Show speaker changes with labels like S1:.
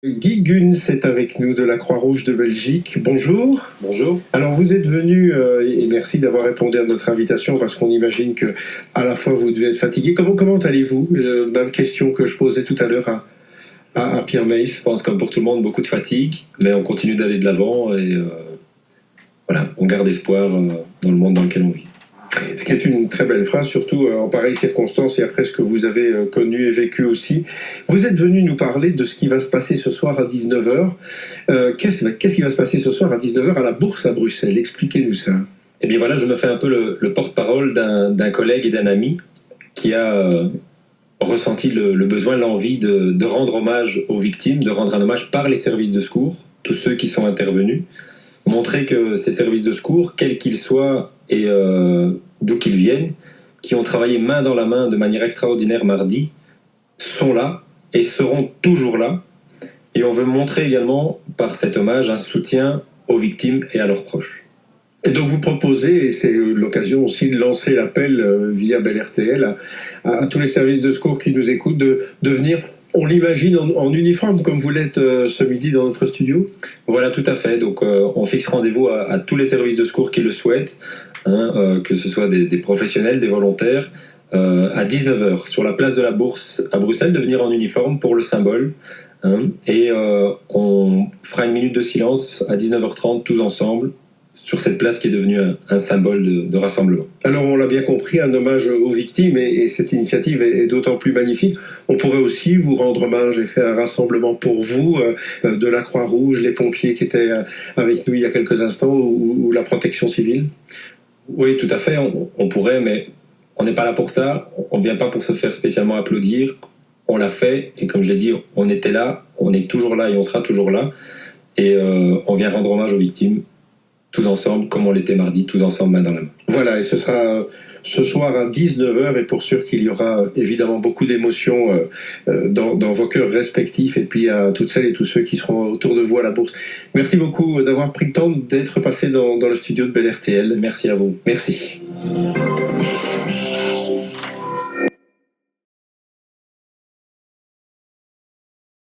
S1: Guy Guns est avec nous de la Croix-Rouge de Belgique. Bonjour.
S2: Bonjour.
S1: Alors vous êtes venu et merci d'avoir répondu à notre invitation parce qu'on imagine que à la fois vous devez être fatigué. Comment allez-vous? Même question que je posais tout à l'heure à Pierre Meis.
S2: Je pense comme pour tout le monde, beaucoup de fatigue, mais on continue d'aller de l'avant et voilà, on garde espoir dans le monde dans lequel on vit.
S1: Ce qui est une très belle phrase, surtout en pareilles circonstances et après ce que vous avez connu et vécu aussi. Vous êtes venu nous parler de ce qui va se passer ce soir à 19h. Qu'est-ce qui va se passer ce soir à 19h à la Bourse à Bruxelles? Expliquez-nous ça.
S2: Et bien voilà, je me fais un peu le porte-parole d'un collègue et d'un ami qui a ressenti le besoin, l'envie de rendre hommage aux victimes, de rendre un hommage par les services de secours, tous ceux qui sont intervenus, montrer que ces services de secours, quels qu'ils soient et d'où qu'ils viennent, qui ont travaillé main dans la main de manière extraordinaire mardi, sont là et seront toujours là. Et on veut montrer également par cet hommage un soutien aux victimes et à leurs proches.
S1: Et donc vous proposez, et c'est l'occasion aussi de lancer l'appel via Bel RTL à tous les services de secours qui nous écoutent de venir, on l'imagine, en uniforme comme vous l'êtes ce midi dans notre studio.
S2: Voilà, tout à fait. Donc on fixe rendez-vous à tous les services de secours qui le souhaitent, que ce soit des professionnels, des volontaires, à 19h sur la place de la Bourse à Bruxelles, de venir en uniforme pour le symbole. Et on fera une minute de silence à 19h30 tous ensemble sur cette place qui est devenue un symbole de rassemblement.
S1: Alors on l'a bien compris, un hommage aux victimes et cette initiative est d'autant plus magnifique. On pourrait aussi vous rendre hommage et faire un rassemblement pour vous de la Croix-Rouge, les pompiers qui étaient avec nous il y a quelques instants ou la protection civile.
S2: Oui, tout à fait, on pourrait, mais on n'est pas là pour ça, on ne vient pas pour se faire spécialement applaudir. On l'a fait et comme je l'ai dit, on était là, on est toujours là et on sera toujours là. Et on vient rendre hommage aux victimes, tous ensemble, comme on l'était mardi, tous ensemble, main dans la main.
S1: Voilà, et ce sera ce soir à 19h, et pour sûr qu'il y aura évidemment beaucoup d'émotions dans vos cœurs respectifs, et puis à toutes celles et tous ceux qui seront autour de vous à la Bourse. Merci beaucoup d'avoir pris le temps d'être passé dans le studio de Bel RTL.
S2: Merci à vous.
S1: Merci.